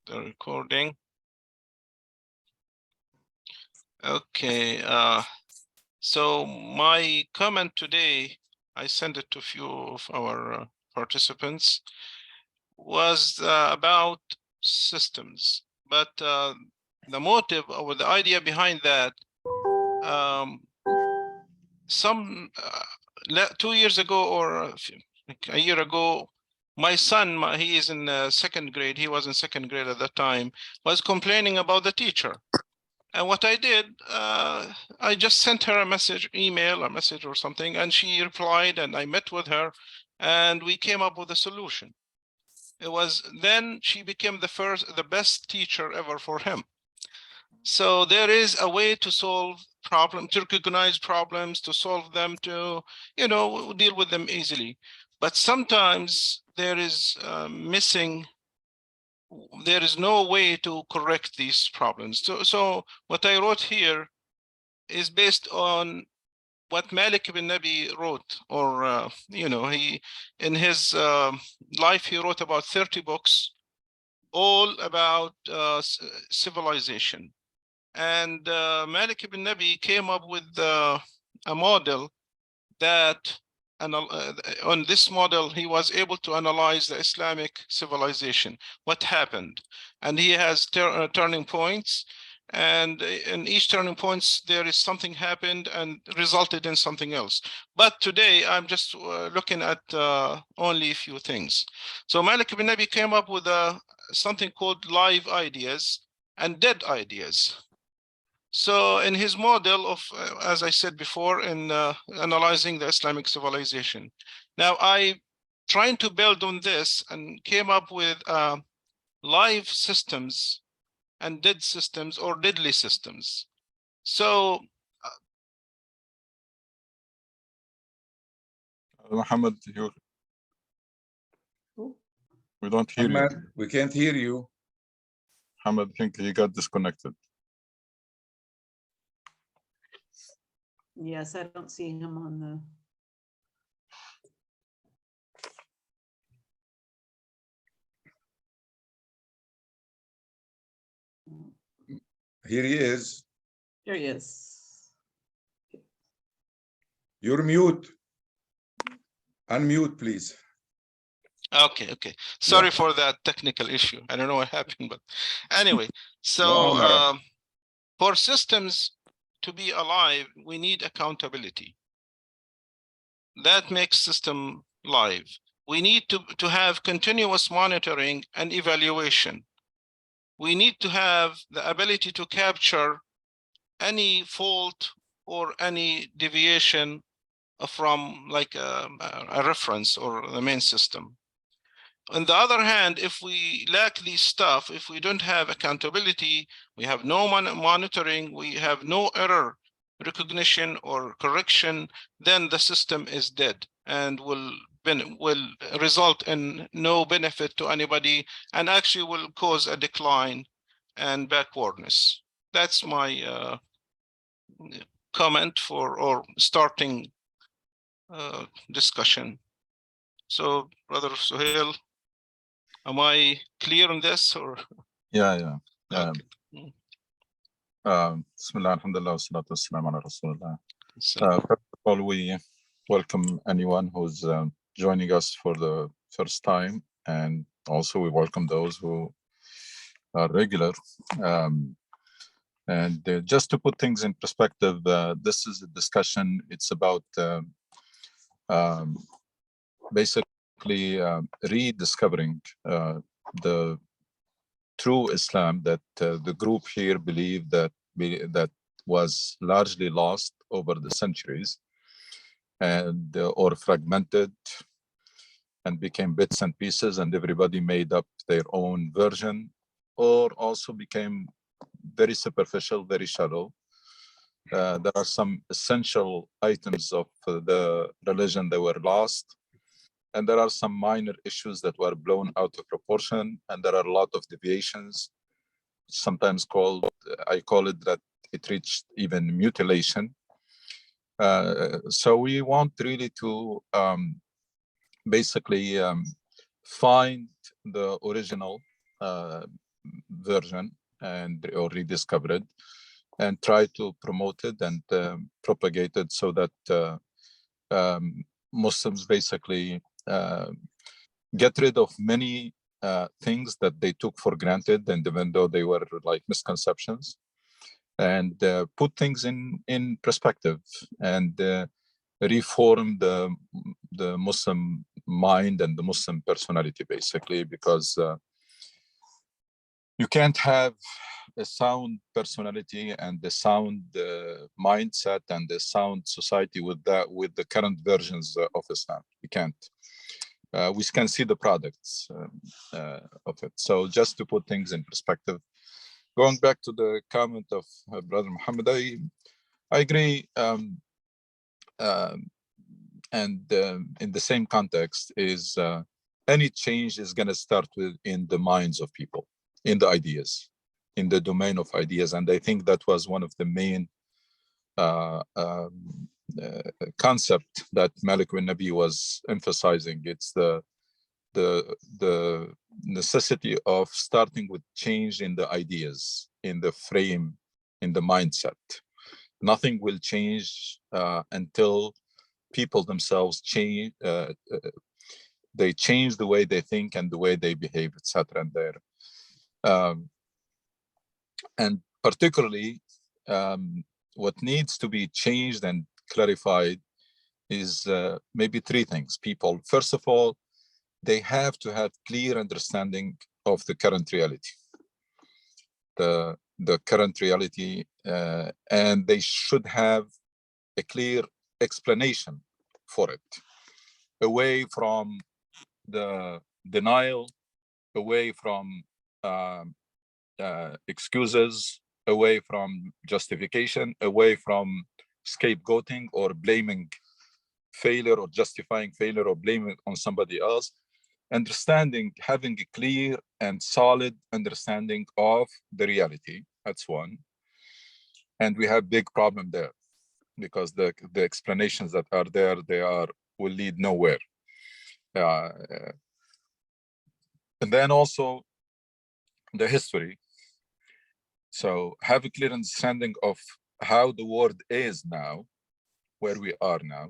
the recording. Okay, so my comment today, I sent it to a few of our participants, was about systems, but the motive or the idea behind that, some 2 years ago or like a year ago, my son, he is in second grade, he was in second grade at that time, was complaining about the teacher. And what I did, I just sent her a message, email, a message or something, and she replied, and I met with her, and we came up with a solution. It was then she became the best teacher ever for him. So there is a way to solve problems, to recognize problems, to solve them, to, you know, deal with them easily. But sometimes there is there is no way to correct these problems. So what I wrote here is based on what Malik ibn Nabi wrote, or, you know, he, in his life, he wrote about 30 books, all about civilization. And Malik ibn Nabi came up with a model that, on this model, he was able to analyze the Islamic civilization, what happened. And he has turning points. And in each turning points, there is something happened and resulted in something else. But today, I'm just looking at only a few things. So Malik ibn Nabi came up with something called live ideas and dead ideas. So in his model of, as I said before, in analyzing the Islamic civilization. Now I trying to build on this and came up with live systems and dead systems or deadly systems. So Muhammad, we don't hear you. We can't hear you. Muhammad, I think he got disconnected. Yes, I don't see him on the. Here he is. There he is. You're mute. Unmute, please. okay. Sorry for that technical issue. I don't know what happened, but anyway. So No, for systems to be alive, we need accountability. That makes system live. We need to have continuous monitoring and evaluation. We need to have the ability to capture any fault or any deviation from like a reference or the main system. On the other hand, if we lack these stuff, if we don't have accountability, we have no monitoring, we have no error recognition or correction, then the system is dead and will result in no benefit to anybody and actually will cause a decline and backwardness. That's my comment for or starting discussion. So, Brother Suhail, am I clear on this or? Yeah. Okay. Bismillah, alhamdulillah, wassalatu wassalamu ala rasulullah. First of all, we welcome anyone who's joining us for the first time, and also we welcome those who are regular. And just to put things in perspective, this is a discussion. It's about basically rediscovering the true Islam that the group here believed that was largely lost over the centuries and or fragmented and became bits and pieces, and everybody made up their own version, or also became very superficial, very shallow. There are some essential items of the religion that were lost, and there are some minor issues that were blown out of proportion, and there are a lot of deviations, sometimes called, I call it that it reached even mutilation. So we want really to basically find the original version and or rediscover it and try to promote it and propagate it so that Muslims basically get rid of many things that they took for granted, and even though they were like misconceptions, and put things in perspective and reform the Muslim mind and the Muslim personality, basically, because you can't have a sound personality and a sound mindset and a sound society with the current versions of Islam. You can't. We can see the products of it. So just to put things in perspective, going back to the comment of Brother Muhammad, I agree. And in the same context is any change is going to start in the minds of people, in the ideas, in the domain of ideas. And I think that was one of the main concept that Malik bin Nabi was emphasizing. It's the necessity of starting with change in the ideas, in the frame, in the mindset. Nothing will change until people themselves change. They change the way they think and the way they behave, etc. And particularly, what needs to be changed and clarified is maybe three things. People, first of all, they have to have clear understanding of the current reality, the current reality, and they should have a clear explanation for it, away from the denial, away from excuses, away from justification, away from scapegoating or blaming failure or justifying failure or blaming on somebody else. Understanding, having a clear and solid understanding of the reality. That's one. And we have big problem there because the explanations that are there, will lead nowhere. And then also the history. So have a clear understanding of how the world is now, where we are now,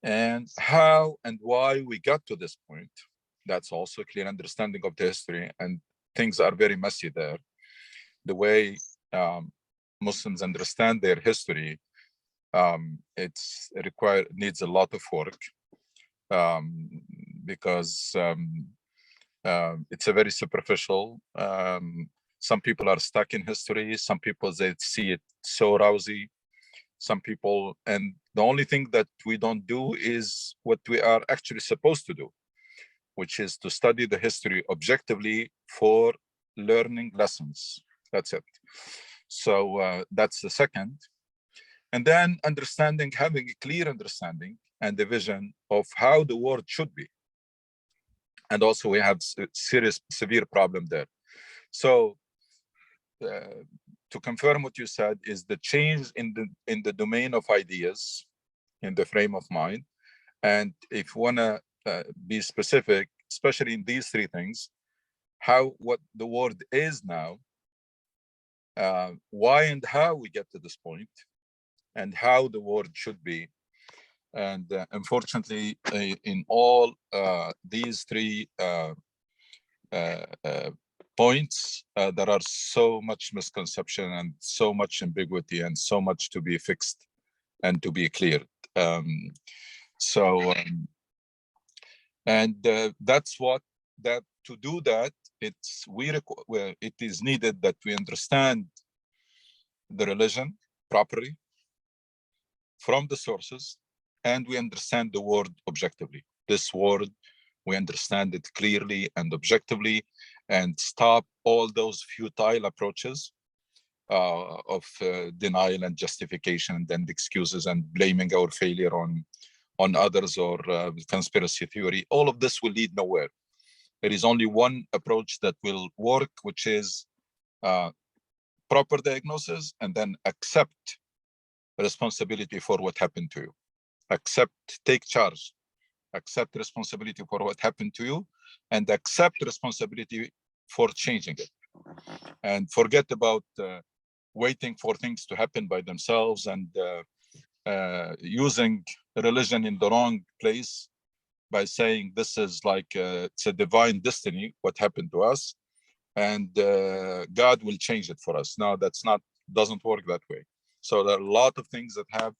and how and why we got to this point. That's also a clear understanding of the history, and things are very messy there. The way Muslims understand their history, needs a lot of work because it's a very superficial. Some people are stuck in history. Some people, they see it so rosy. Some people, and the only thing that we don't do is what we are actually supposed to do, which is to study the history objectively for learning lessons. That's it. So that's the second. And then understanding, having a clear understanding and a vision of how the world should be. And also we have severe problem there. So to confirm what you said is the change in the domain of ideas, in the frame of mind. And if you want to be specific, especially in these three things, what the world is now, why and how we get to this point, and how the world should be. And unfortunately, in all these three points, there are so much misconception and so much ambiguity and so much to be fixed and to be cleared. That's what to do that. It is needed that we understand the religion properly from the sources, and we understand the world objectively. This world, we understand it clearly and objectively, and stop all those futile approaches of denial and justification and excuses and blaming our failure on others or conspiracy theory. All of this will lead nowhere. There is only one approach that will work, which is proper diagnosis, and then accept responsibility for what happened to you. Take charge, accept responsibility for what happened to you, and accept responsibility for changing it. and forget about waiting for things to happen by themselves and using religion in the wrong place by saying this is like it's a divine destiny, what happened to us, and God will change it for us. No, doesn't work that way. So there are a lot of things that have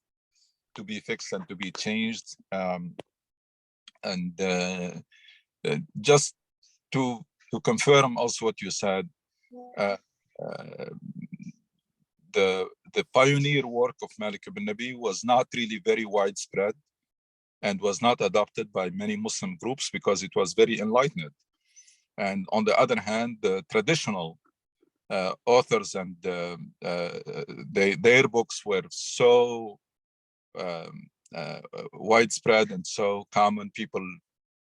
to be fixed and to be changed. Just to confirm also what you said, the pioneer work of Malik ibn Nabi was not really very widespread and was not adopted by many Muslim groups because it was very enlightened. And on the other hand, the traditional authors and their books were so widespread and so common.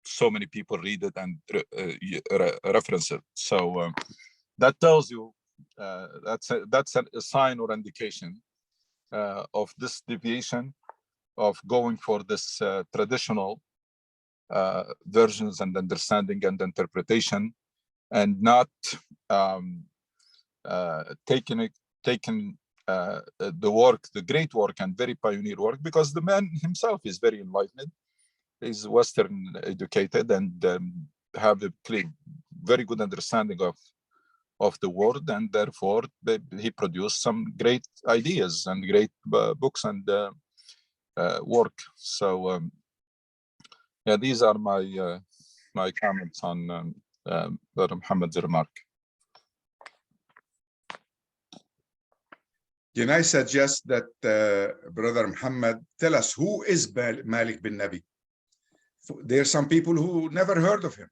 So many people read it and reference it. So that tells you that's a sign or indication of this deviation of going for this traditional versions and understanding and interpretation, and not taking the work, the great work and very pioneer work, because the man himself is very enlightened, is Western educated, and have a very good understanding of the world, and therefore he produced some great ideas and great books and work. So yeah, these are my my comments on Brother Muhammad's remark. Can I suggest that Brother Muhammad tell us who is Malik bin Nabi? There are some people who never heard of him.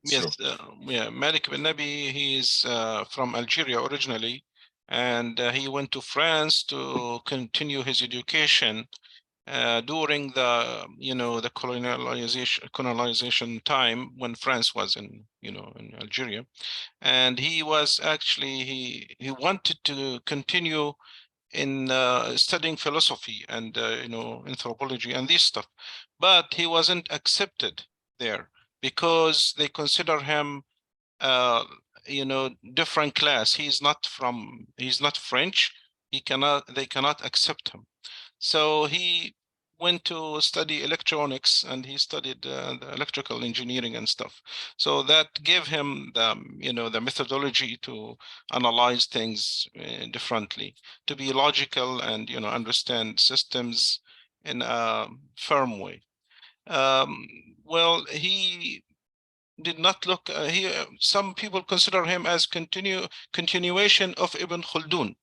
Yes, yeah, Malik bin Nabi, he is from Algeria originally, and he went to France to continue his education during the, the colonization time when France was in Algeria. And he was actually, he wanted to continue in studying philosophy and anthropology and this stuff, but he wasn't accepted there because they consider him different class. He's not French. They cannot accept him. So he went to study electronics, and he studied the electrical engineering and stuff. So that gave him the methodology to analyze things differently, to be logical and understand systems in a firm way. Well, he did not look. Some people consider him as continuation of Ibn Khaldun.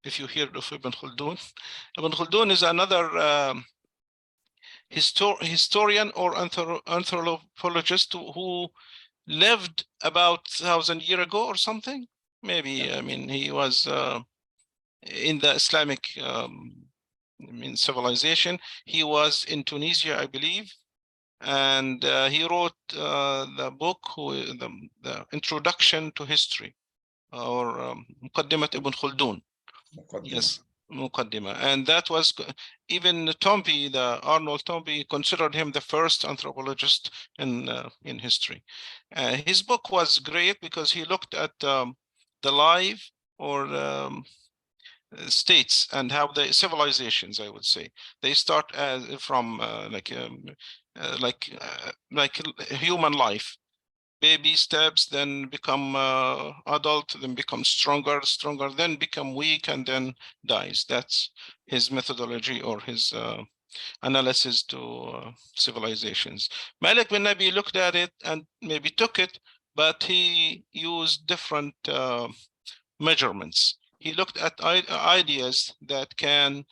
If you heard of Ibn Khaldun, Ibn Khaldun is another historian or anthropologist who lived about 1,000 years ago or something. Maybe, I mean, he was in the Islamic civilization. He was in Tunisia, I believe. And he wrote the book, the Introduction to History, or Muqaddimat Ibn Khaldun. Yes, Muqaddimah. And that was even Toynbee, Arnold Toynbee, considered him the first anthropologist in history. His book was great because he looked at the life or states and how the civilizations, I would say, they start from like human life, baby steps, then become adult, then become stronger, then become weak, and then dies. That's his methodology or his analysis to civilizations. Malik bin Nabi looked at it and maybe took it, but he used different measurements. He looked at ideas that can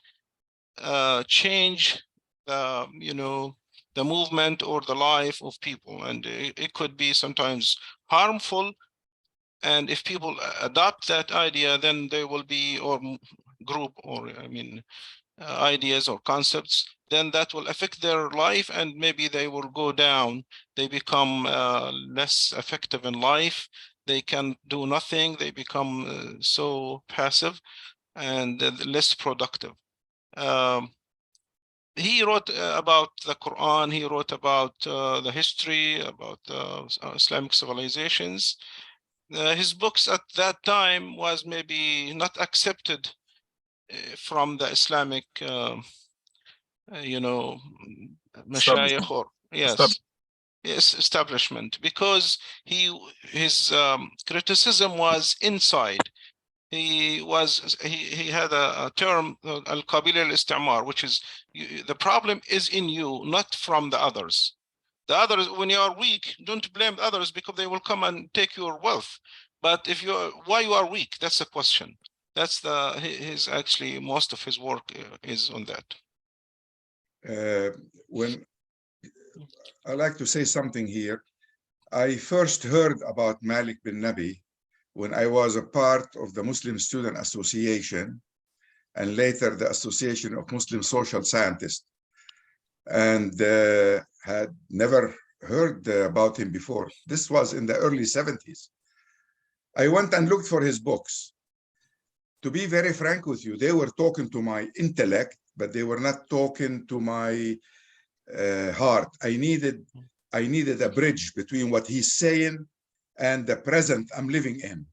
change the movement or the life of people, and it could be sometimes harmful. And if people adopt that idea, then they will be, or group, or ideas or concepts, then that will affect their life, and maybe they will go down. They become less effective in life. They can do nothing. They become so passive and less productive. He wrote about the Quran. He wrote about the history, about Islamic civilizations. his books at that time was maybe not accepted from the Islamic, mashayikh or yes, establishment, because his criticism was inside. He had a term, al-qabila al-istimar, which is the problem is in you, not from the others. The others, when you are weak, don't blame the others because they will come and take your wealth. But if why you are weak, that's the question. That's his actually most of his work is on that. When I like to say something here, I first heard about Malik bin Nabi when I was a part of the Muslim Student Association and later the Association of Muslim Social Scientists, and had never heard about him before. This was in the early 70s. I went and looked for his books. To be very frank with you, they were talking to my intellect, but they were not talking to my heart. I needed a bridge between what he's saying and the present I'm living in.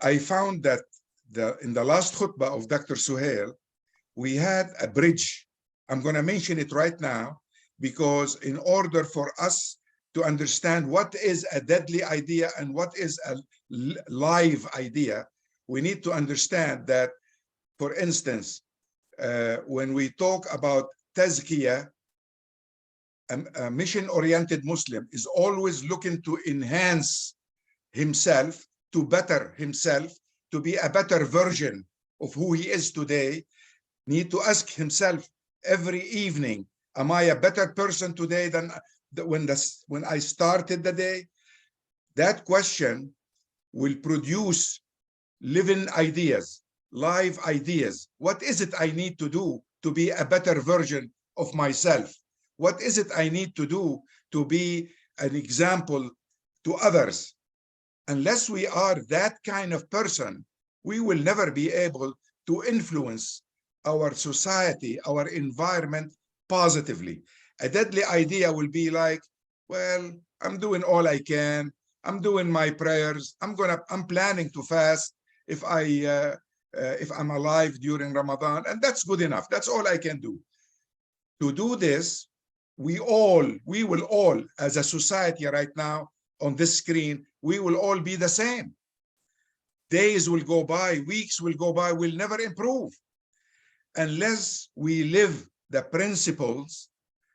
I found that in the last khutbah of Dr. Suhail, we had a bridge. I'm going to mention it right now, because in order for us to understand what is a deadly idea and what is a live idea, we need to understand that, for instance, when we talk about tazkiyah, a mission-oriented Muslim is always looking to enhance himself, to better himself, to be a better version of who he is today. Need to ask himself every evening, am I a better person today than when I started the day? That question will produce living ideas, live ideas. What is it I need to do to be a better version of myself? What is it I need to do to be an example to others? Unless we are that kind of person, we will never be able to influence our society, our environment positively. A deadly idea will be like, well, I'm doing all I can. I'm doing my prayers. I'm planning to fast if I'm alive during Ramadan, and that's good enough. That's all I can do. To do this, we will all, as a society right now on this screen, we will all be the same. Days will go by, weeks will go by, we'll never improve unless we live the principles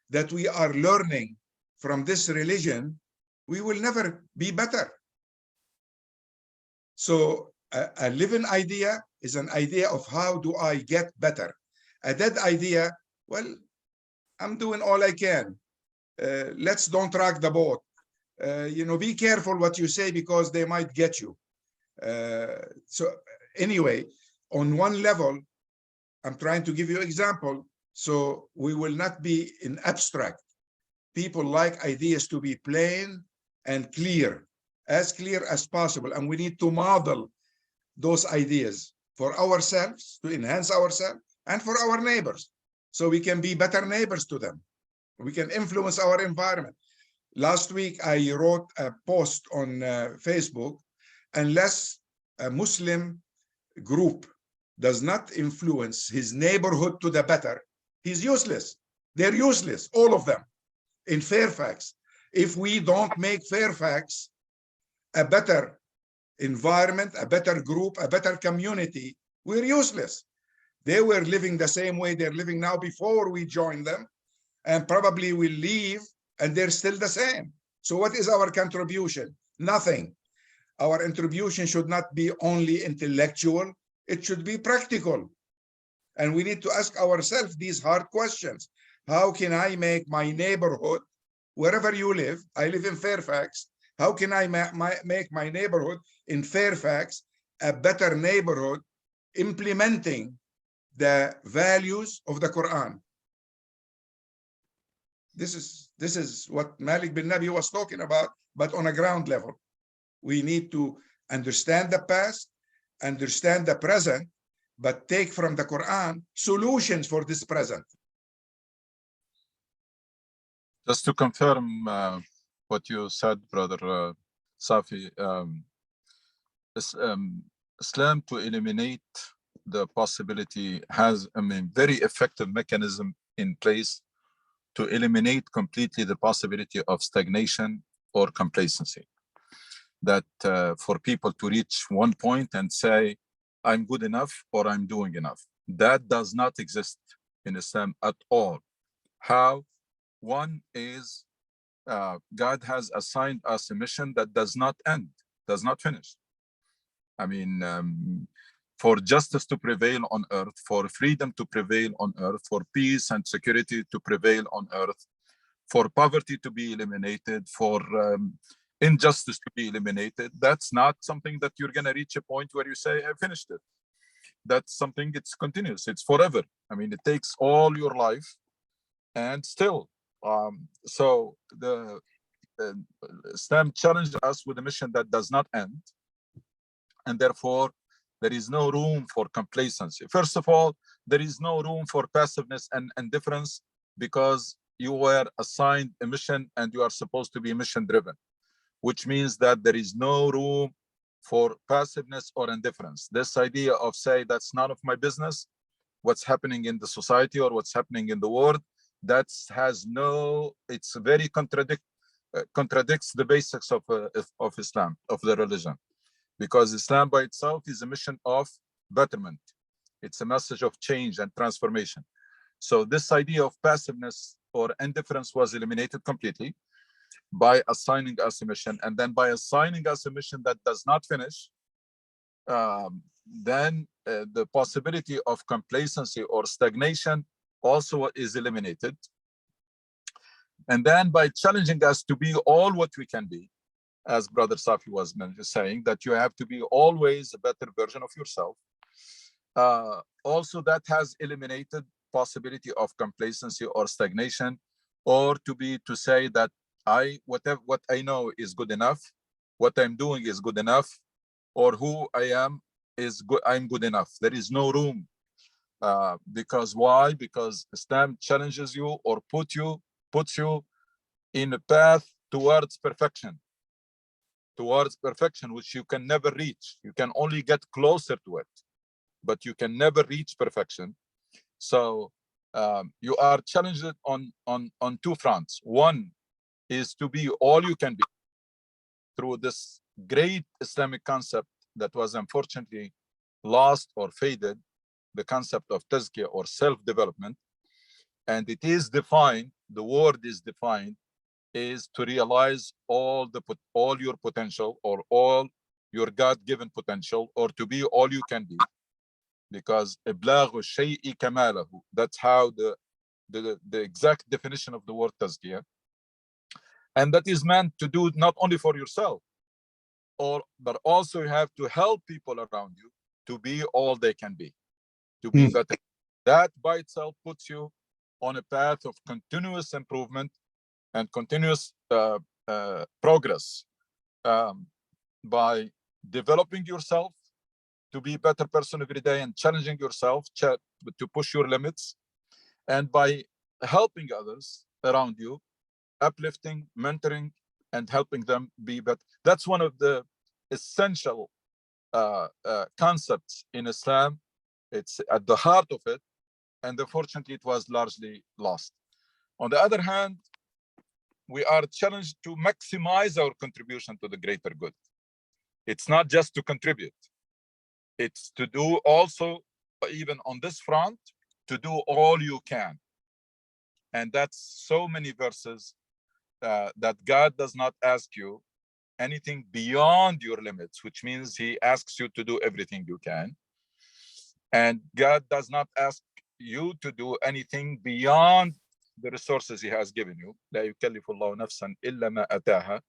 that we are learning from this religion. We will never be better. So a living idea is an idea of how do I get better. A dead idea, well, I'm doing all I can. Let's don't rock the boat. Be careful what you say because they might get you. So anyway, on one level, I'm trying to give you an example. So we will not be in abstract. People like ideas to be plain and clear as possible. And we need to model those ideas for ourselves, to enhance ourselves, and for our neighbors, so we can be better neighbors to them. We can influence our environment. Last week, I wrote a post on Facebook, unless a Muslim group does not influence his neighborhood to the better, he's useless. They're useless, all of them. In Fairfax, if we don't make Fairfax a better environment, a better group, a better community, we're useless. They were living the same way they're living now before we joined them, and probably will leave and they're still the same. So what is our contribution? Nothing. Our contribution should not be only intellectual, it should be practical. And we need to ask ourselves these hard questions. How can I make my neighborhood, wherever you live, I live in Fairfax, how can I make my neighborhood in Fairfax a better neighborhood, implementing the values of the Quran? This is what Malik bin Nabi was talking about, but on a ground level. We need to understand the past, understand the present, but take from the Quran solutions for this present. Just to confirm what you said, Brother Safi, Islam, to eliminate the possibility, has, very effective mechanism in place to eliminate completely the possibility of stagnation or complacency. That for people to reach one point and say, I'm good enough or I'm doing enough. That does not exist in Islam at all. How? One is God has assigned us a mission that does not end, does not finish. I mean, for justice to prevail on earth, for freedom to prevail on earth, for peace and security to prevail on earth, for poverty to be eliminated, for injustice to be eliminated, that's not something that you're going to reach a point where you say, I finished it. That's something, it's continuous, it's forever. I mean, it takes all your life, and still. So the Islam challenged us with a mission that does not end, and therefore there is no room for complacency. First of all, there is no room for passiveness and indifference, because you were assigned a mission and you are supposed to be mission driven, which means that there is no room for passiveness or indifference. This idea of say, that's none of my business, what's happening in the society or what's happening in the world, that has no, it's very contradicts the basics of Islam, of the religion. Because Islam by itself is a mission of betterment. It's a message of change and transformation. So this idea of passiveness or indifference was eliminated completely by assigning us a mission. And then by assigning us a mission that does not finish, then the possibility of complacency or stagnation also is eliminated. And then by challenging us to be all what we can be, as Brother Safi was saying, that you have to be always a better version of yourself. Also, that has eliminated possibility of complacency or stagnation, or to say that what I know is good enough, what I'm doing is good enough, or who I am is good, I'm good enough. There is no room. Because why? Because Islam challenges you or puts you in a path towards perfection, which you can never reach. You can only get closer to it, but you can never reach perfection. So you are challenged on two fronts. One is to be all you can be through this great Islamic concept that was unfortunately lost or faded, the concept of tazkiyah or self-development. And it is defined, the word is defined, is to realize all your potential, or all your God-given potential, or to be all you can be. Because iblaghu shay'i kamalahu, that's how the exact definition of the word tazkiyah. And that is meant to do not only for yourself, but also you have to help people around you to be all they can be, to be better. That by itself puts you on a path of continuous improvement and continuous progress, by developing yourself to be a better person every day and challenging yourself to push your limits, and by helping others around you, uplifting, mentoring, and helping them be better. That's one of the essential concepts in Islam. It's at the heart of it, and unfortunately it was largely lost. On the other hand, we are challenged to maximize our contribution to the greater good. It's not just to contribute, it's to do also, even on this front, to do all you can. And that's so many verses that God does not ask you anything beyond your limits, which means he asks you to do everything you can. And God does not ask you to do anything beyond the resources he has given you. لا يكلف الله نفسا إلا ما أتاها,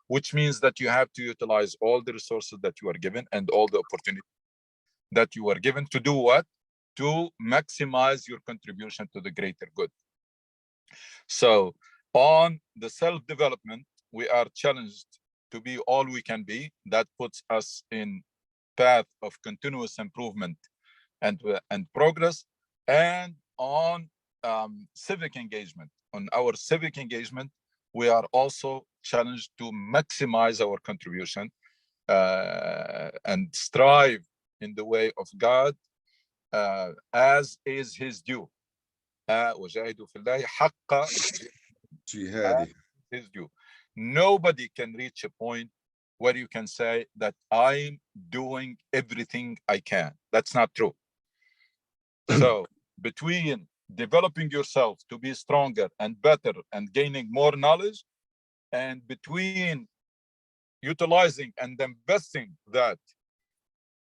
which means that you have to utilize all the resources that you are given and all the opportunities that you are given to do what? To maximize your contribution to the greater good. So on the self-development, we are challenged to be all we can be. That puts us in path of continuous improvement and progress. And on civic engagement, on our civic engagement, we are also challenged to maximize our contribution and strive in the way of God as is his due. وجاهدوا في الله حق Jihadi. his due. Nobody can reach a point where you can say that I'm doing everything I can. That's not true. So between developing yourself to be stronger and better and gaining more knowledge, and between utilizing and investing that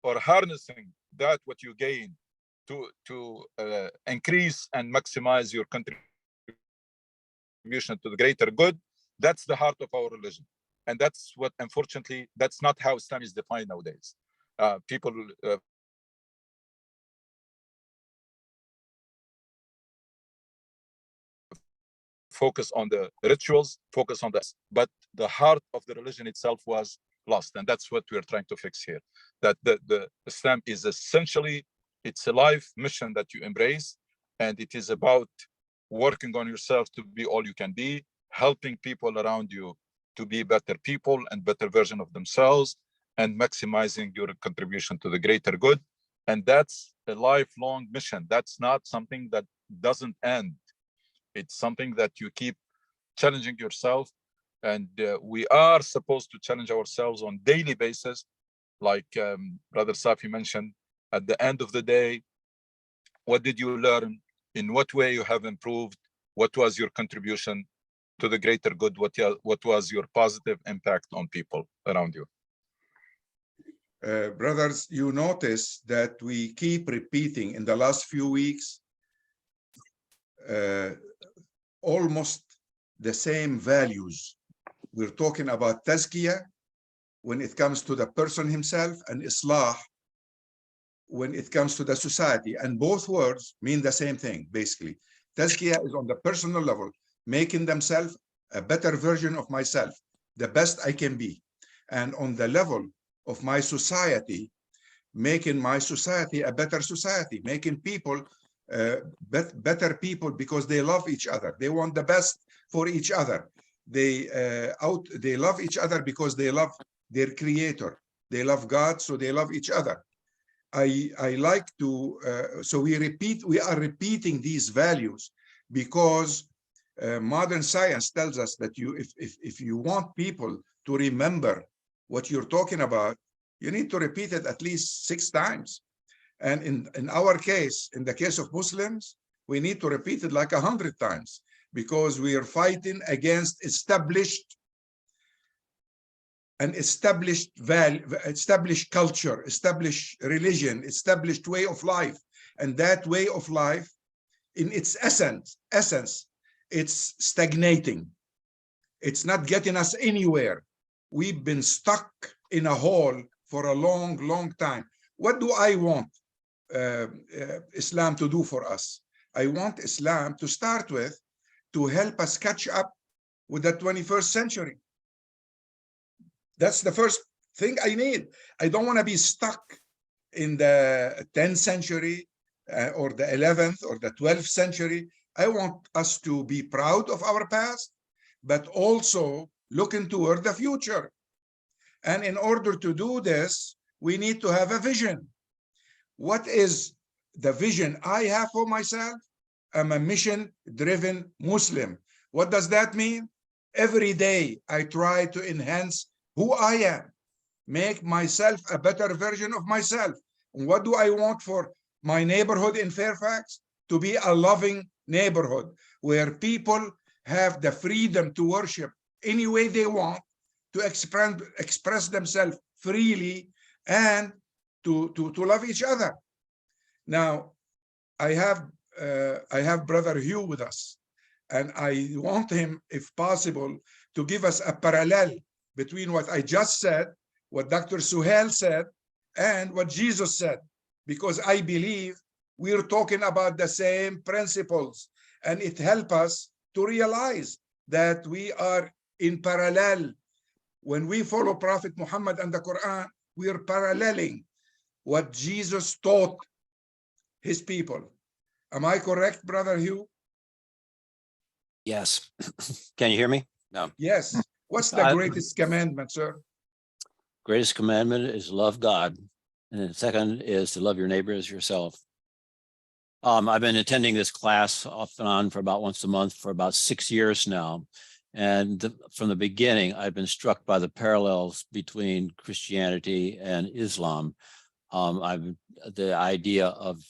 or harnessing that what you gain to increase and maximize your contribution to the greater good, that's the heart of our religion. And that's what, unfortunately, that's not how Islam is defined nowadays. People focus on the rituals, focus on this, but the heart of the religion itself was lost. And that's what we're trying to fix here. That the Islam is essentially, it's a life mission that you embrace, and it is about working on yourself to be all you can be, helping people around you to be better people and better version of themselves, and maximizing your contribution to the greater good. And that's a lifelong mission. That's not something that doesn't end. It's something that you keep challenging yourself. And we are supposed to challenge ourselves on daily basis. Like Brother Safi mentioned, at the end of the day, what did you learn? In what way you have improved? What was your contribution to the greater good? What was your positive impact on people around you? Brothers, you notice that we keep repeating in the last few weeks almost the same values. We're talking about tazkiyah when it comes to the person himself, and islah when it comes to the society. And both words mean the same thing, basically. Tazkiyah is on the personal level, making themselves a better version of myself, the best I can be. And on the level of my society, making my society a better society, making people better people because they love each other. They want the best for each other. They love each other because they love their creator. They love God, so they love each other. I like to, so we are repeating these values because modern science tells us that if you want people to remember what you're talking about, you need to repeat it at least 6 times. And in our case, in the case of Muslims, we need to repeat it like 100 times because we are fighting against established value, established culture, established religion, established way of life. And that way of life, in its essence, it's stagnating. It's not getting us anywhere. We've been stuck in a hole for a long, long time. What do I want Islam to do for us? I want Islam to start with, to help us catch up with the 21st century. That's the first thing I need. I don't want to be stuck in the 10th century or the 11th or the 12th century. I want us to be proud of our past, but also looking toward the future. And in order to do this, we need to have a vision. What is the vision I have for myself? I'm a mission-driven Muslim. What does that mean? Every day, I try to enhance who I am, make myself a better version of myself. And what do I want for my neighborhood in Fairfax? To be a loving neighborhood where people have the freedom to worship any way they want, to express themselves freely, and to love each other. Now, I have Brother Hugh with us, and I want him, if possible, to give us a parallel between what I just said, what Dr. Suhail said, and what Jesus said, because I believe we're talking about the same principles, and it helps us to realize that we are in parallel. When we follow Prophet Muhammad and the Quran, we are paralleling what Jesus taught his people. Am I correct, Brother Hugh? Yes. Can you hear me? No. Yes. What's the greatest commandment, sir? Greatest commandment is love God. And then second is to love your neighbor as yourself. I've been attending this class off and on for about once a month for about 6 years now. And from the beginning, I've been struck by the parallels between Christianity and Islam. The idea of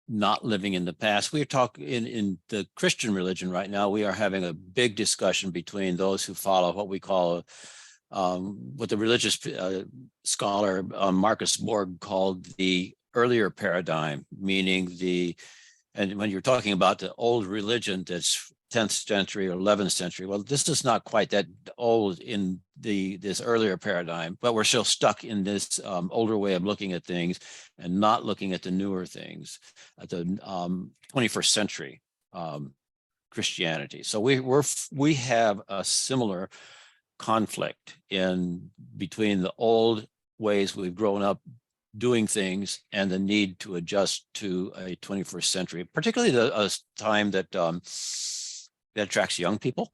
not living in the past. We're talking in the Christian religion right now, we are having a big discussion between those who follow what we call what the religious scholar Marcus Borg called the earlier paradigm, meaning and when you're talking about the old religion that's 10th century or 11th century, well, this is not quite that old in this earlier paradigm, but we're still stuck in this older way of looking at things and not looking at the newer things, at the 21st century Christianity. So we have a similar conflict between the old ways we've grown up doing things and the need to adjust to a 21st century, particularly a time that attracts young people,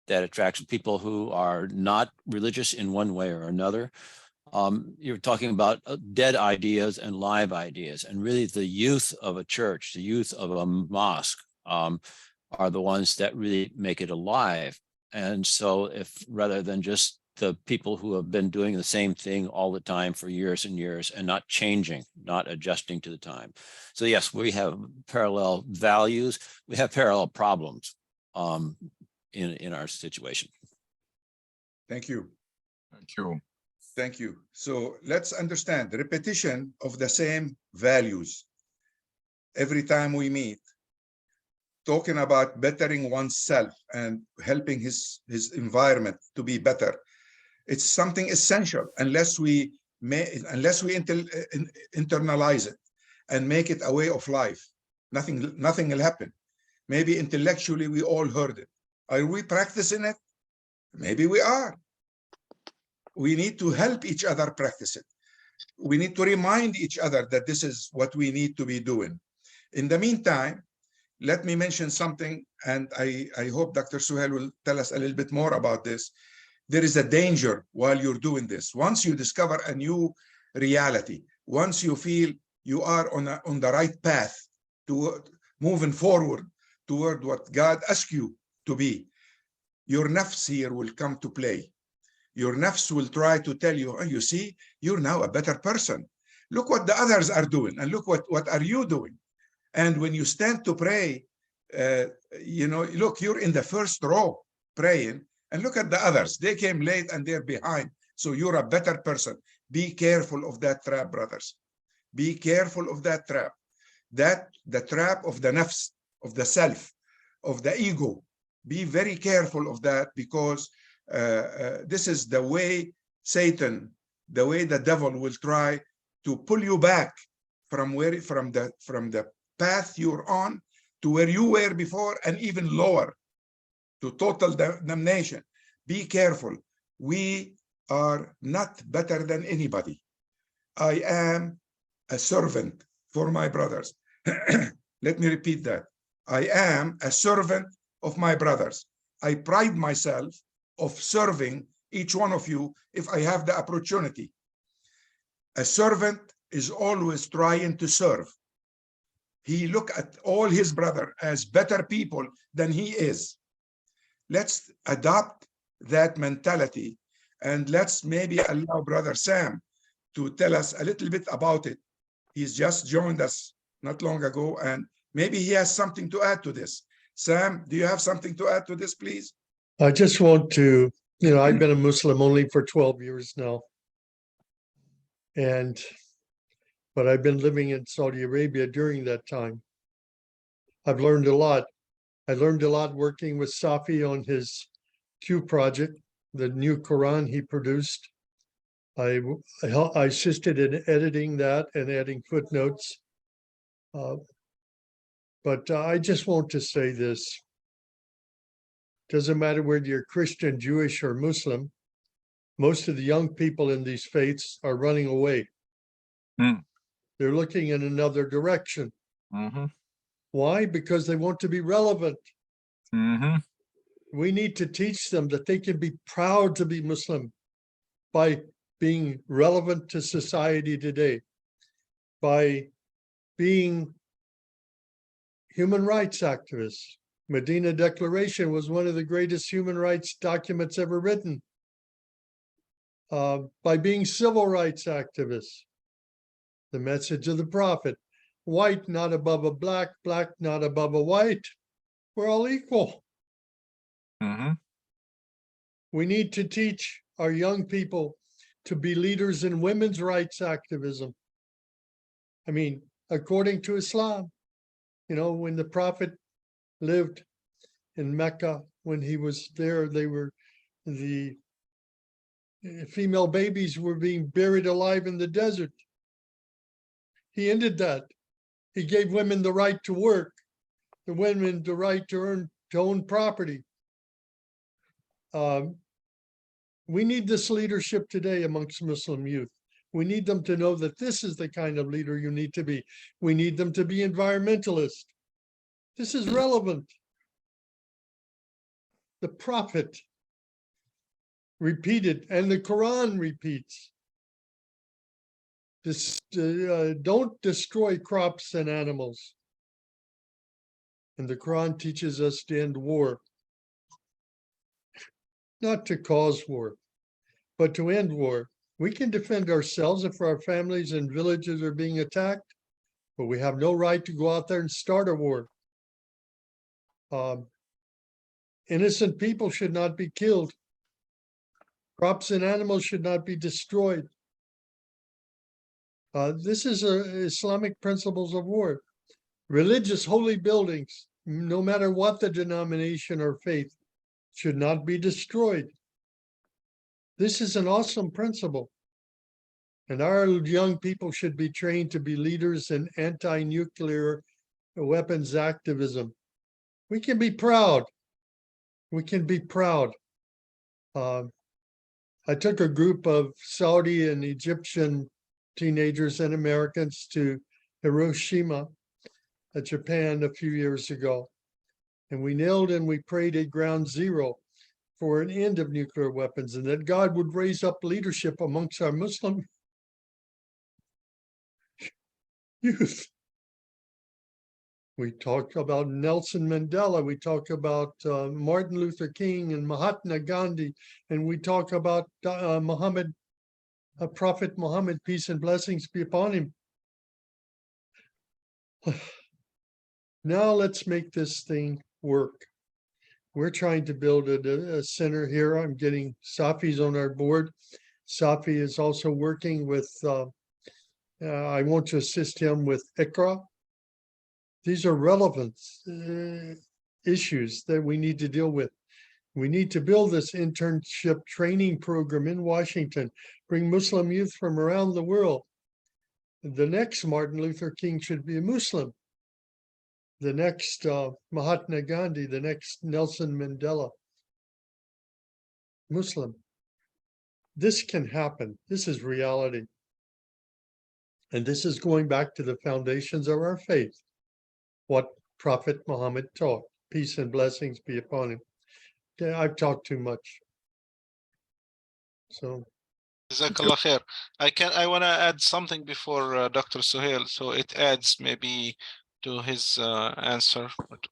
that attracts people who are not religious in one way or another. You're talking about dead ideas and live ideas, and really the youth of a church, the youth of a mosque are the ones that really make it alive. And so if rather than just the people who have been doing the same thing all the time for years and years and not changing, not adjusting to the time. So yes, we have parallel values, we have parallel problems in our situation. Thank you. Thank you. Thank you. So let's understand the repetition of the same values every time we meet, talking about bettering oneself and helping his environment to be better. It's something essential unless we internalize it and make it a way of life. Nothing will happen. Maybe intellectually we all heard it. Are we practicing it? Maybe we are. We need to help each other practice it. We need to remind each other that this is what we need to be doing. In the meantime, let me mention something, and I hope Dr. Suhail will tell us a little bit more about this. There is a danger while you're doing this. Once you discover a new reality, once you feel you are on the right path to moving forward toward what God asked you to be, your nafs here will come to play. Your nafs will try to tell you, oh, you see, you're now a better person. Look what the others are doing, and look what are you doing. And when you stand to pray, look, you're in the first row praying, and look at the others. They came late and they're behind. So you're a better person. Be careful of that trap, brothers. Be careful of that trap. The trap of the nafs, of the self, of the ego. Be very careful of that, because this is the way Satan, the way the devil will try to pull you back from the path you're on to where you were before, and even lower, to total damnation. Be careful. We are not better than anybody. I am a servant for my brothers. Let me repeat that. I am a servant of my brothers. I pride myself of serving each one of you if I have the opportunity. A servant is always trying to serve. He look at all his brother as better people than he is. Let's adopt that mentality, and let's maybe allow Brother Sam to tell us a little bit about it. He's just joined us not long ago, and maybe he has something to add to this. Sam, do you have something to add to this, please? I just want to, I've been a Muslim only for 12 years now. But I've been living in Saudi Arabia during that time. I've learned a lot. I learned a lot working with Safi on his Q project, the new Quran he produced. I assisted in editing that and adding footnotes. But I just want to say this. Doesn't matter whether you're Christian, Jewish, or Muslim, most of the young people in these faiths are running away. They're looking in another direction. Why? Because they want to be relevant. We need to teach them that they can be proud to be Muslim by being relevant to society today, by being human rights activists. Medina Declaration was one of the greatest human rights documents ever written. By being civil rights activists. The message of the Prophet, white not above a black, black not above a white. We're all equal. Mhm. We need to teach our young people to be leaders in women's rights activism. I mean, according to Islam, you know, when the Prophet lived in Mecca, when he was there, the female babies were being buried alive in the desert. He ended that. He gave women the right to work, the women the right to own property. We need this leadership today amongst Muslim youth. We need them to know that this is the kind of leader you need to be. We need them to be environmentalists. This is relevant. The Prophet repeated, and the Quran repeats, this, don't destroy crops and animals. And the Quran teaches us to end war. Not to cause war, but to end war. We can defend ourselves if our families and villages are being attacked, but we have no right to go out there and start a war. Innocent people should not be killed. Crops and animals should not be destroyed. This is Islamic principles of war. Religious holy buildings, no matter what the denomination or faith, should not be destroyed. This is an awesome principle. And our young people should be trained to be leaders in anti-nuclear weapons activism. We can be proud. We can be proud. I took a group of Saudi and Egyptian teenagers and Americans to Hiroshima, Japan, a few years ago. And we knelt and we prayed at ground zero for an end of nuclear weapons, and that God would raise up leadership amongst our Muslim youth. We talk about Nelson Mandela, we talk about Martin Luther King and Mahatma Gandhi, and we talk about Prophet Muhammad, peace and blessings be upon him. Now let's make this thing work. We're trying to build a center here. I'm getting Safi's on our board. Safi is also working with, I want to assist him with ICRA. These are relevant issues that we need to deal with. We need to build this internship training program in Washington, bring Muslim youth from around the world. The next Martin Luther King should be a Muslim. The next Mahatma Gandhi, the next Nelson Mandela, Muslim. This can happen. This is reality. And this is going back to the foundations of our faith, what Prophet Muhammad taught. Peace and blessings be upon him. Okay, I've talked too much. So. Jazakallah khair. I want to add something before Dr. Suhail, so it adds maybe to his answer,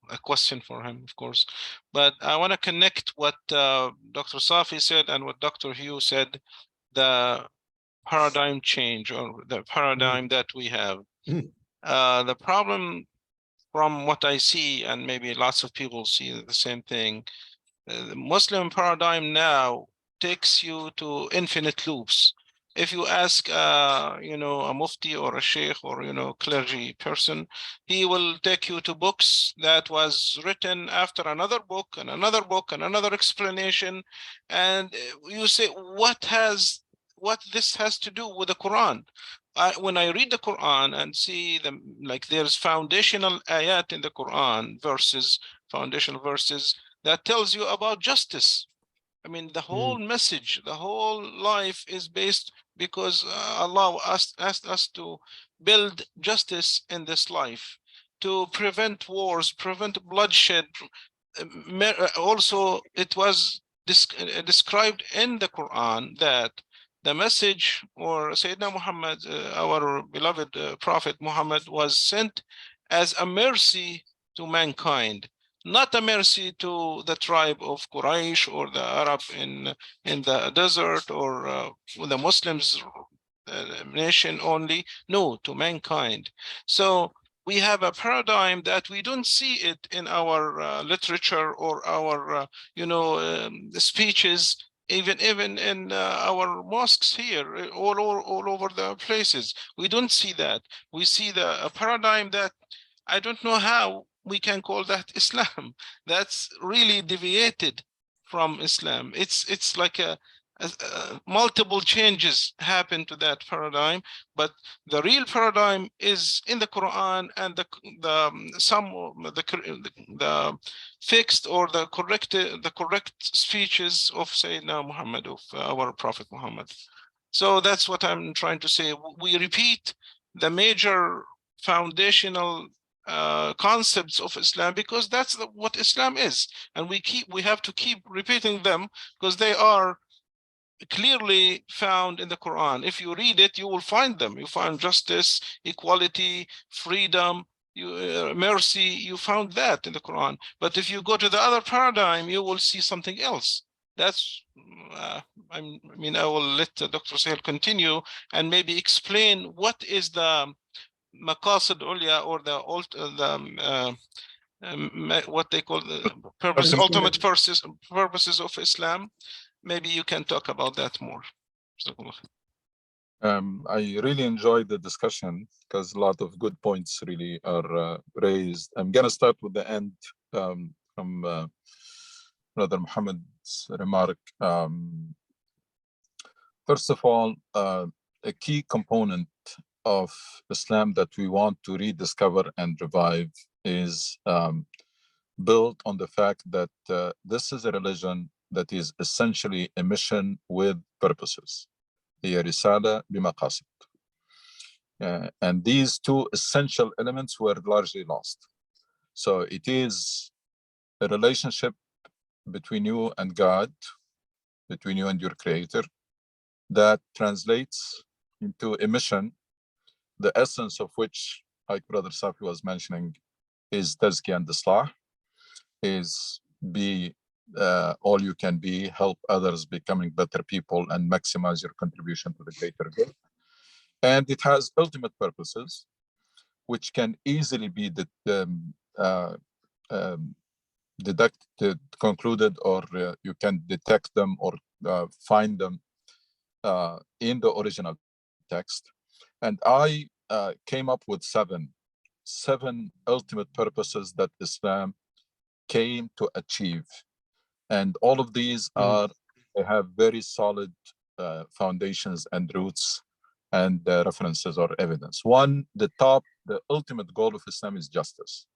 a question for him, of course. But I want to connect what Dr. Safi said and what Dr. Hugh said, the paradigm change or the paradigm that we have. The problem from what I see, and maybe lots of people see the same thing, the Muslim paradigm now takes you to infinite loops. If you ask, you know, a mufti or a sheikh or, you know, clergy person, he will take you to books that was written after another book and another book and another explanation. And you say, what this has to do with the Quran? When I read the Quran and see them, like there's foundational ayat in the Quran, foundational verses that tells you about justice. I mean, the whole message, the whole life is based because Allah asked us to build justice in this life, to prevent wars, prevent bloodshed. also it was described in the Quran that the message or Sayyidina Muhammad, our beloved Prophet Muhammad, was sent as a mercy to mankind, not a mercy to the tribe of Quraysh or the Arab in the desert or the Muslims nation only. No, to mankind. So we have a paradigm that we don't see it in our literature or our speeches, even in our mosques here, all over the places. We don't see that. We see a paradigm that I don't know how we can call that Islam. That's really deviated from Islam. It's like multiple changes happen to that paradigm, but the real paradigm is in the Quran, and the fixed or the correct speeches of Sayyidina Muhammad, of our Prophet Muhammad. So that's what I'm trying to say. We repeat the major foundational concepts of Islam because that's what Islam is, and we have to keep repeating them because they are clearly found in the Quran. If you read it, you will find them. You find justice, equality, freedom, mercy. You found that in the Quran. But if you go to the other paradigm, you will see something else. That's I mean, I will let Dr. Sahel continue and maybe explain what is the maqasid ulya, or what they call the ultimate purposes of Islam. Maybe you can talk about that more. I really enjoyed the discussion because a lot of good points really are raised. I'm going to start with the end from Brother Muhammad's remark. First of all, a key component of Islam that we want to rediscover and revive is built on the fact that this is a religion that is essentially a mission with purposes. هي رسالة بمقاصد. And these two essential elements were largely lost. So it is a relationship between you and God, between you and your creator, that translates into a mission, the essence of which, like Brother Safi was mentioning, is tazkiyah and islah, is be all you can be, help others becoming better people, and maximize your contribution to the greater good. And it has ultimate purposes, which can easily be deducted, concluded, or you can detect them or find them in the original text. And I came up with seven ultimate purposes that Islam came to achieve. And all of these have very solid foundations and roots and references or evidence. One, the ultimate goal of Islam is justice.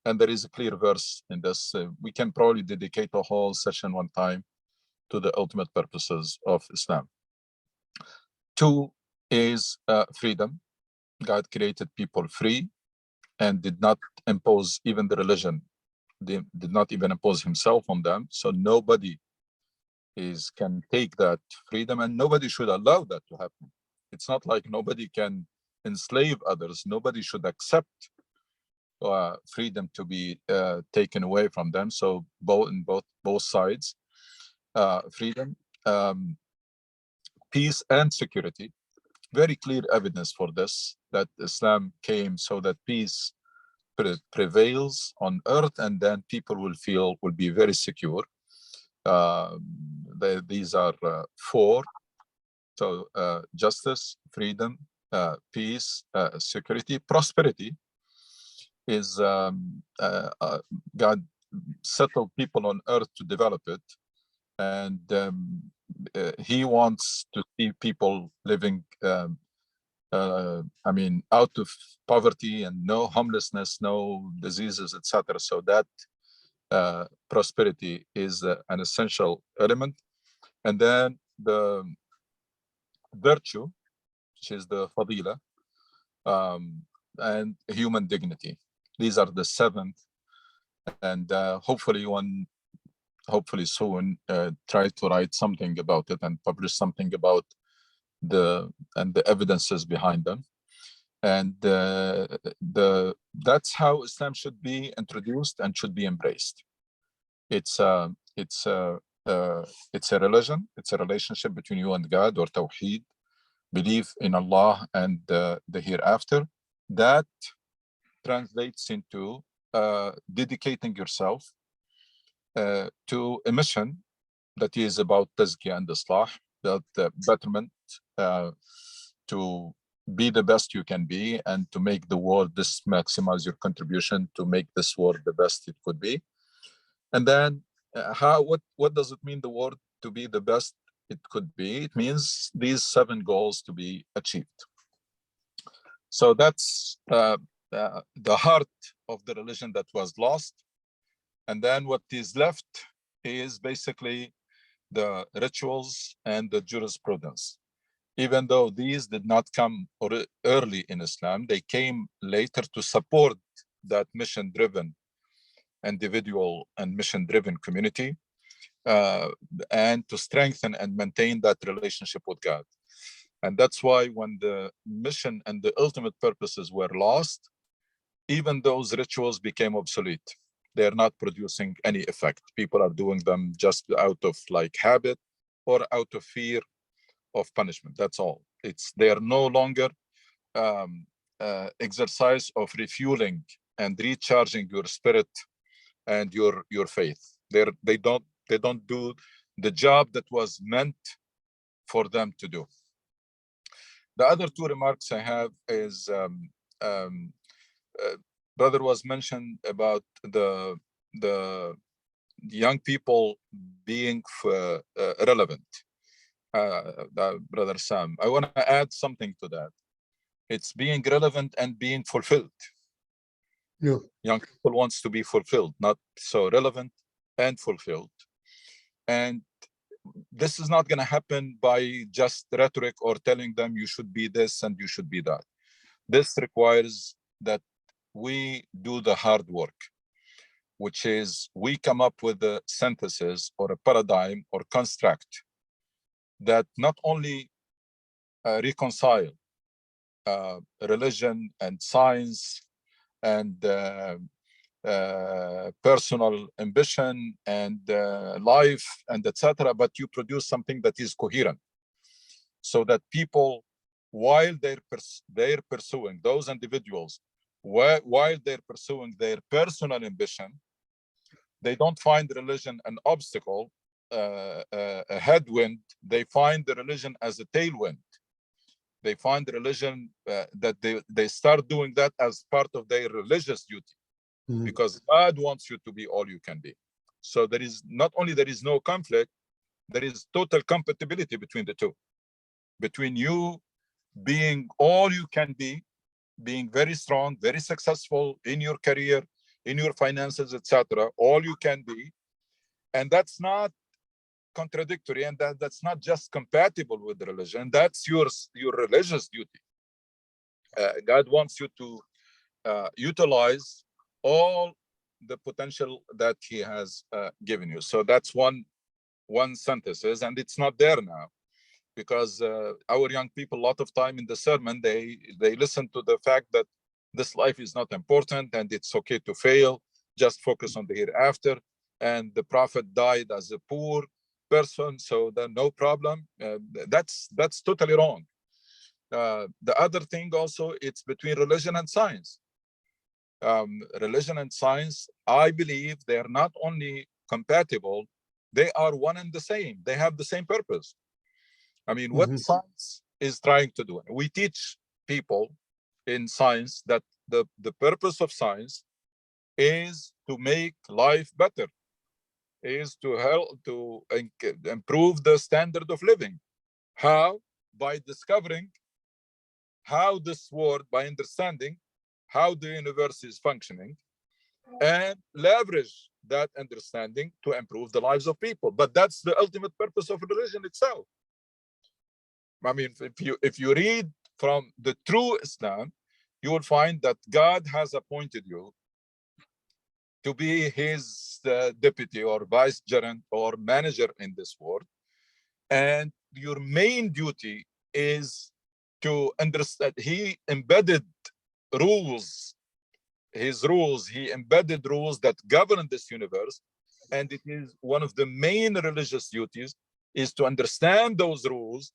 And there is a clear verse in this. We can probably dedicate a whole session one time to the ultimate purposes of Islam. Two is freedom. God created people free and did not impose even the religion. Did not even impose himself on them. So nobody can take that freedom, and nobody should allow that to happen. It's not like nobody can enslave others. Nobody should accept freedom to be taken away from them. So both sides, freedom, peace and security. Very clear evidence for this, that Islam came so that peace prevails on earth, and then people will be very secure. These are four. So justice, freedom, peace, security, prosperity is God settled people on earth to develop it, and he wants to see people living out of poverty and no homelessness, no diseases, etc. So that prosperity is an essential element. And then the virtue, which is the fadila, and human dignity. These are the seven and hopefully soon try to write something about it and publish something about the evidences behind them. And that's how Islam should be introduced and should be embraced. It's a religion. It's a relationship between you and God, or Tawheed, belief in Allah and the hereafter. That translates into dedicating yourself to a mission that is about tazkiyah and islah, about betterment, to be the best you can be, and to make the world, maximize your contribution to make this world the best it could be. And then what does it mean, the world to be the best it could be? It means these 7 goals to be achieved. So that's the heart of the religion that was lost. And then what is left is basically the rituals and the jurisprudence. Even though these did not come early in Islam, they came later to support that mission-driven individual and mission-driven community, and to strengthen and maintain that relationship with God. And that's why when the mission and the ultimate purposes were lost, even those rituals became obsolete. They're not producing any effect. People are doing them just out of like habit or out of fear of punishment. That's all. They are no longer exercise of refueling and recharging your spirit and your faith. They don't do the job that was meant for them to do. The other 2 remarks I have is brother was mentioned about the young people being relevant. Brother Sam, I want to add something to that. It's being relevant and being fulfilled. Yeah. Young people wants to be fulfilled, not so relevant and fulfilled. And this is not going to happen by just rhetoric or telling them you should be this and you should be that. This requires that we do the hard work, which is we come up with a synthesis or a paradigm or construct that not only reconcile religion and science and personal ambition and life and etc., but you produce something that is coherent, so that people, while they're pursuing, those individuals, while they're pursuing their personal ambition, they don't find religion an obstacle, a headwind. They find the religion as a tailwind. They find religion that they start doing that as part of their religious duty, because God wants you to be all you can be. So there is not only there is no conflict, there is total compatibility between the 2, between you being all you can be, being very strong, very successful in your career, in your finances, etc., all you can be, and that's not contradictory, and that's not just compatible with religion. That's your religious duty. God wants you to utilize all the potential that He has given you. So that's one synthesis, and it's not there now, because our young people, a lot of time in the sermon, they listen to the fact that this life is not important and it's okay to fail, just focus on the hereafter, and the prophet died as a poor person, so then no problem. That's totally wrong. The other thing also, it's between religion and science. Religion and science, I believe they are not only compatible, they are one and the same. They have the same purpose. I mean, what science is trying to do, we teach people in science that the purpose of science is to make life better, is to help to improve the standard of living. How? By discovering how this world, by understanding how the universe is functioning, and leverage that understanding to improve the lives of people. But that's the ultimate purpose of religion itself. I mean, if you read from the true Islam, you will find that God has appointed you to be his deputy or vicegerent or manager in this world. And your main duty is to understand. He embedded rules, he embedded rules that govern this universe. And it is one of the main religious duties is to understand those rules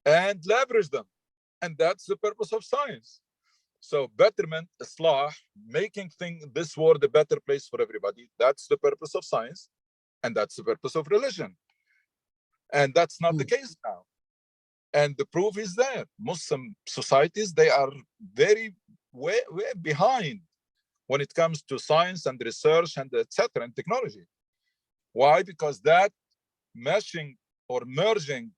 and leverage them. And that's the purpose of science. So betterment, islah, making this world a better place for everybody, that's the purpose of science, and that's the purpose of religion. And that's not the case now. And the proof is there. Muslim societies, they are very way behind when it comes to science and research and etc. and technology. Why? Because that meshing or merging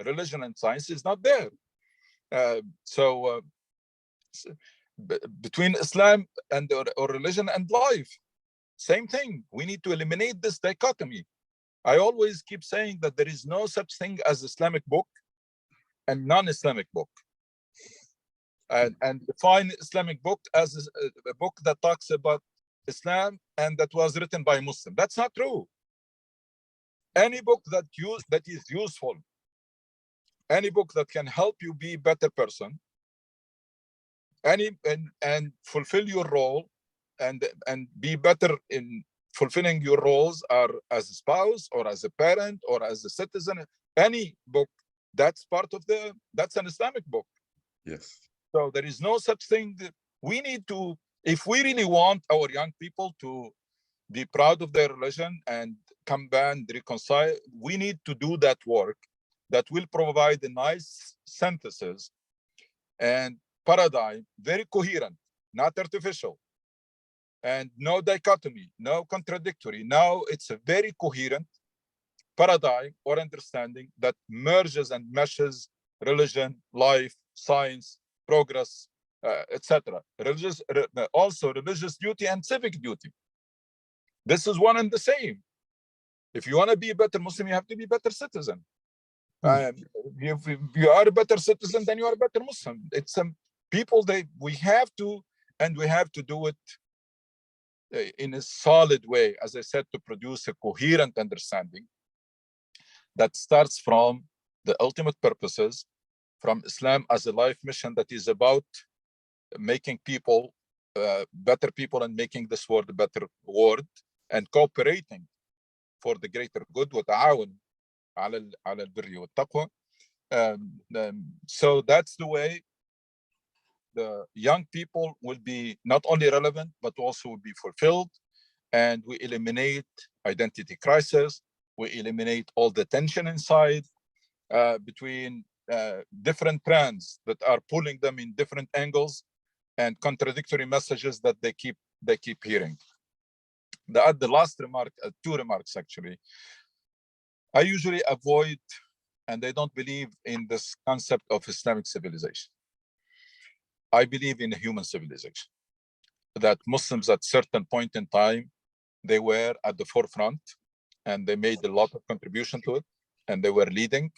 religion and science is not there. Between Islam and or religion and life, same thing. We need to eliminate this dichotomy. I always keep saying that there is no such thing as Islamic book and non-Islamic book. And define Islamic book as a book that talks about Islam and that was written by Muslim. That's not true. Any book that is useful, any book that can help you be a better person, and fulfill your role and be better in fulfilling your roles are as a spouse or as a parent or as a citizen, any book, that's an Islamic book. Yes. So there is no such thing. We need to, if we really want our young people to be proud of their religion and come back and reconcile, we need to do that work that will provide a nice synthesis and paradigm, very coherent, not artificial, and no dichotomy, no contradictory. Now it's a very coherent paradigm or understanding that merges and meshes religion, life, science, progress, etc. Also religious duty and civic duty. This is one and the same. If you want to be a better Muslim, you have to be a better citizen. If you are a better citizen, then you are a better Muslim. It's people, we have to do it in a solid way, as I said, to produce a coherent understanding that starts from the ultimate purposes, from Islam as a life mission that is about making people better people and making this world a better world and cooperating for the greater good. وتعاون على البر والتقوى. So that's the way the young people will be not only relevant, but also will be fulfilled. And we eliminate identity crisis. We eliminate all the tension inside between different brands that are pulling them in different angles and contradictory messages that they keep hearing. The last remark, two remarks actually. I usually avoid, and I don't believe in this concept of Islamic civilization. I believe in a human civilization, that Muslims at certain point in time, they were at the forefront and they made a lot of contribution to it and they were leading,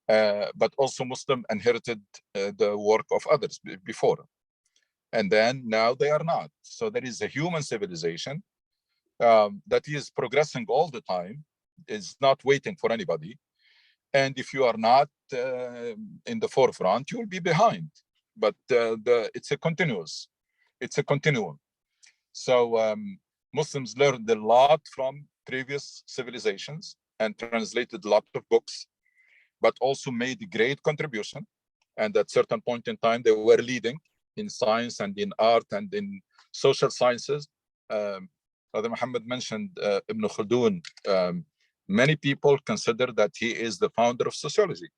but also Muslim inherited the work of others before. And then now they are not. So there is a human civilization that is progressing all the time, is not waiting for anybody. And if you are not in the forefront, you will be behind. But it's a continuum. So Muslims learned a lot from previous civilizations and translated a lot of books, but also made a great contribution. And at certain point in time, they were leading in science and in art and in social sciences. Brother Muhammad mentioned Ibn Khaldun. Many people consider that he is the founder of sociology.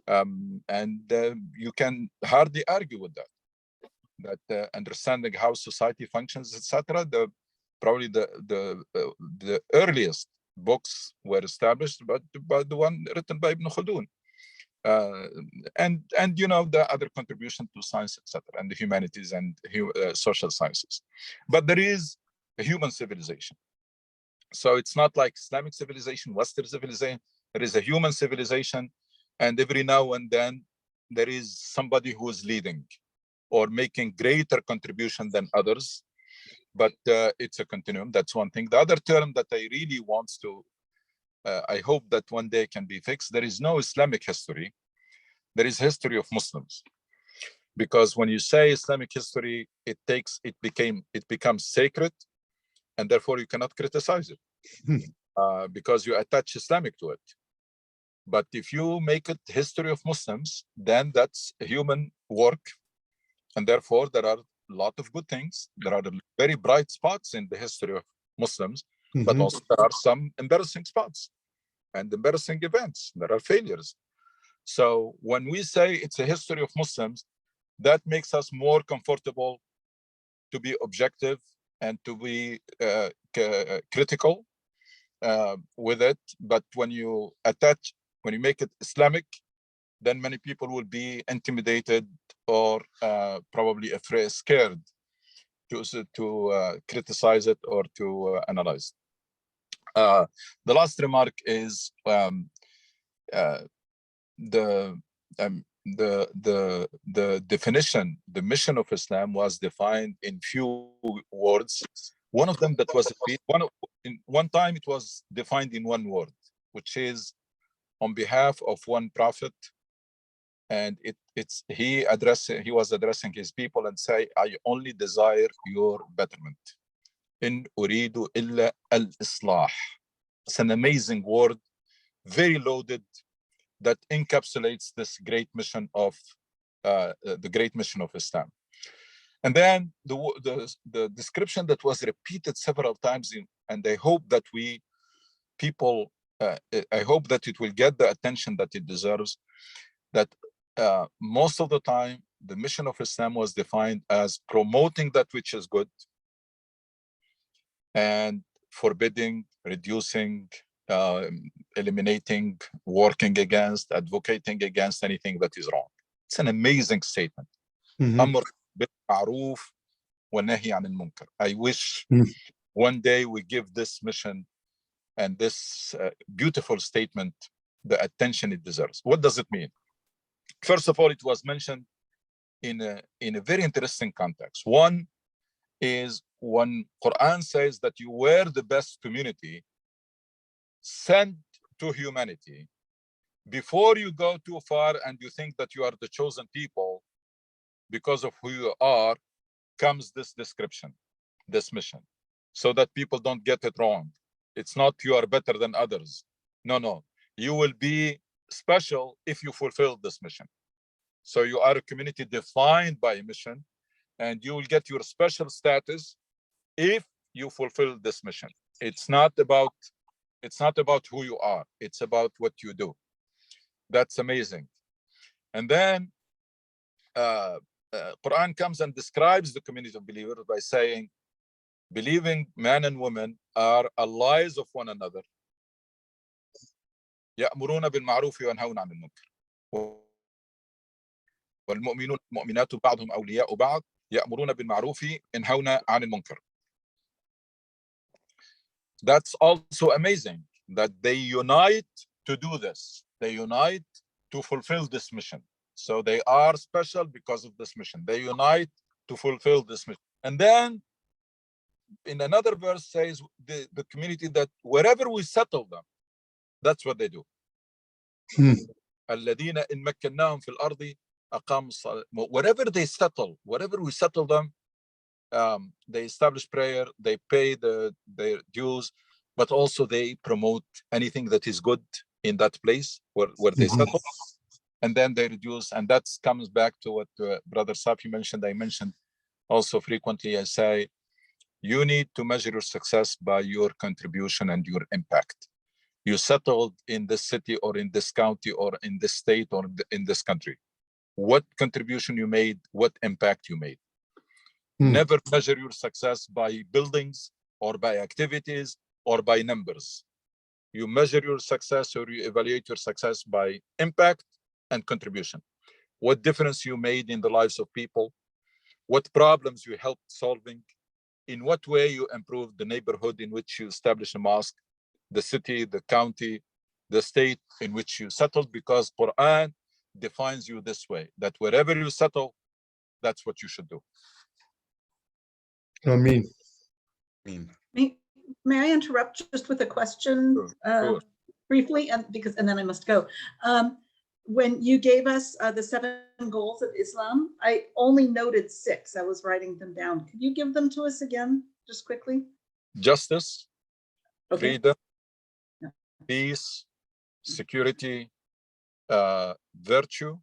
And you can hardly argue with that understanding how society functions, etc. Probably the earliest books were established by the one written by Ibn Khaldun. And you know, the other contribution to science, etc., and the humanities and social sciences. But there is a human civilization. So it's not like Islamic civilization, Western civilization. There is a human civilization, and every now and then there is somebody who is leading or making greater contribution than others. but it's a continuum. That's one thing. The other term that I really want to, I hope that one day can be fixed. There is no Islamic history. There is history of Muslims. Because when you say Islamic history, it becomes sacred, and therefore you cannot criticize it because you attach Islamic to it. But if you make it history of Muslims, then that's human work, and therefore there are a lot of good things. There are very bright spots in the history of Muslims, but also there are some embarrassing spots and embarrassing events. There are failures. So when we say it's a history of Muslims, that makes us more comfortable to be objective and to be critical with it. But when you make it Islamic, then many people will be intimidated or probably afraid, scared to criticize it or to analyze. The last remark is the definition, the mission of Islam was defined in few words. One of them that was one time it was defined in one word, which is on behalf of one prophet, and he was addressing his people and say, I only desire your betterment. In uridu illa al-islah. It's an amazing word, very loaded, that encapsulates this great mission of the great mission of Islam. And then the description that was repeated several times and I hope that I hope that it will get the attention that it deserves, that most of the time the mission of Islam was defined as promoting that which is good and forbidding, reducing, eliminating, working against, advocating against anything that is wrong. It's an amazing statement. أمر بالمعروف والنهي عن المنكر. I wish one day we give this mission and this beautiful statement the attention it deserves. What does it mean? First of all, it was mentioned in a very interesting context. One is when Quran says that you were the best community sent to humanity. Before you go too far and you think that you are the chosen people because of who you are, comes this description, this mission, so that people don't get it wrong. It's not you are better than others. No. You will be special if you fulfill this mission. So you are a community defined by a mission, and you will get your special status if you fulfill this mission. It's not about who you are. It's about what you do. That's amazing. And then Quran comes and describes the community of believers by saying, believing men and women are allies of one another. يأمرون بالمعروف وينهون عن المنكر. والمؤمنون المؤمنات بعضهم أولياء بعض يأمرون بالمعروف ينهون عن المنكر. That's also amazing that they unite to do this. They unite to fulfill this mission. So they are special because of this mission. They unite to fulfill this mission. And then in another verse says the community that wherever we settle them, that's what they do. الذين إن مكناهم في الأرض أقاموا الصلاة. Wherever they settle, wherever we settle them, they establish prayer, they pay their dues, but also they promote anything that is good in that place where they settle, and then they reduce. And that comes back to what Brother Safi mentioned. I mentioned also frequently, I say, you need to measure your success by your contribution and your impact. You settled in this city or in this county or in this state or in this country. What contribution you made, what impact you made. Never measure your success by buildings or by activities or by numbers. You measure your success or you evaluate your success by impact and contribution. What difference you made in the lives of people, what problems you helped solving, in what way you improved the neighborhood in which you established a mosque, the city, the county, the state in which you settled, because Quran defines you this way, that wherever you settle, that's what you should do. I mean, mean. May I interrupt just with a question Sure. briefly, and then I must go. When you gave us the 7 goals of Islam, I only noted 6. I was writing them down. Could you give them to us again, just quickly? Justice, Okay. freedom, Yeah. peace, security, virtue,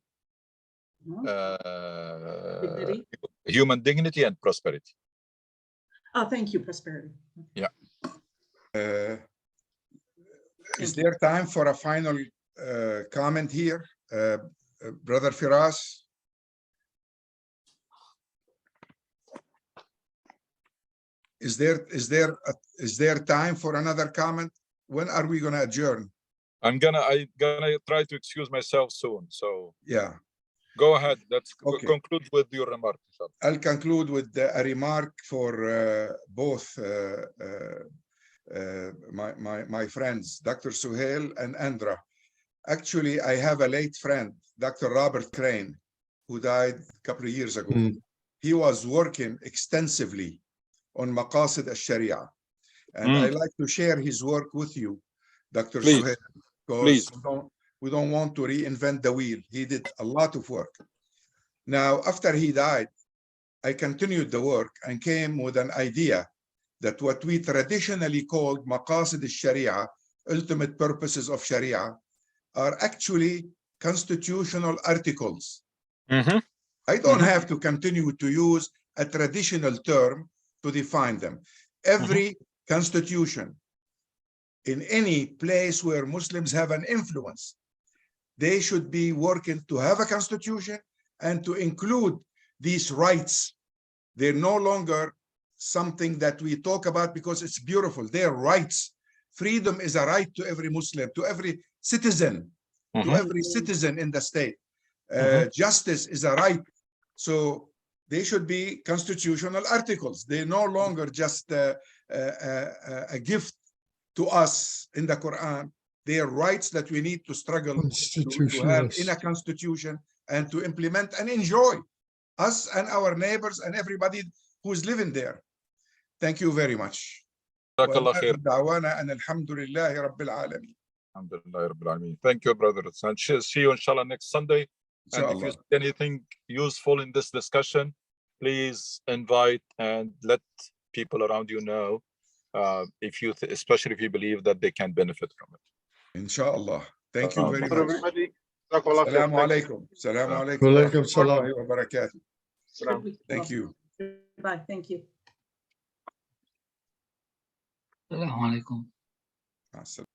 Dignity. human dignity, and prosperity. Oh, thank you, prosperity. Is Thank you. there time for a final comment here? Brother Firas? Is there time for another comment? When are we gonna adjourn? I'm gonna try to excuse myself soon. So Yeah, go ahead. Let's Okay. conclude with your remark. inshallah. I'll conclude with a remark for both my friends, Dr. Suhail and Andra. Actually, I have a late friend, Dr. Robert Crane, who died a couple of years ago. He was working extensively on Maqasid al-Sharia. And I like to share his work with you, Dr. Please. Suhail, because Please. we don't want to reinvent the wheel. He did a lot of work. Now, after he died, I continued the work and came with an idea that what we traditionally called Maqasid al-Sharia, ultimate purposes of Sharia, are actually constitutional articles. I don't have to continue to use a traditional term to define them. Every constitution in any place where Muslims have an influence, they should be working to have a constitution and to include these rights. They're no longer something that we talk about because it's beautiful. They're rights. Freedom is a right to every Muslim, to every citizen, to every citizen in the state. Justice is a right. So they should be constitutional articles. They're no longer just a gift to us in the Quran. They are rights that we need to struggle to have in a constitution and to implement and enjoy, us and our neighbors and everybody who's living there. Thank you very much. Jazakallah khair. دعوانا أن الحمد لله رب العالمين. Alhamdulillah Rabbil Alameen. Thank you, brothers. And see you inshallah next Sunday. And if you see anything useful in this discussion, please invite and let people around you know, if you, especially if you believe that they can benefit from it. Inshallah. Thank you very much. Everybody, Jazakallah khair. Assalamu Thank you. alaikum. Assalamu alaikum. Wa alaikum salam. wa barakatuh. Thank you. Bye, thank you. السلام عليكم. مع السلامة.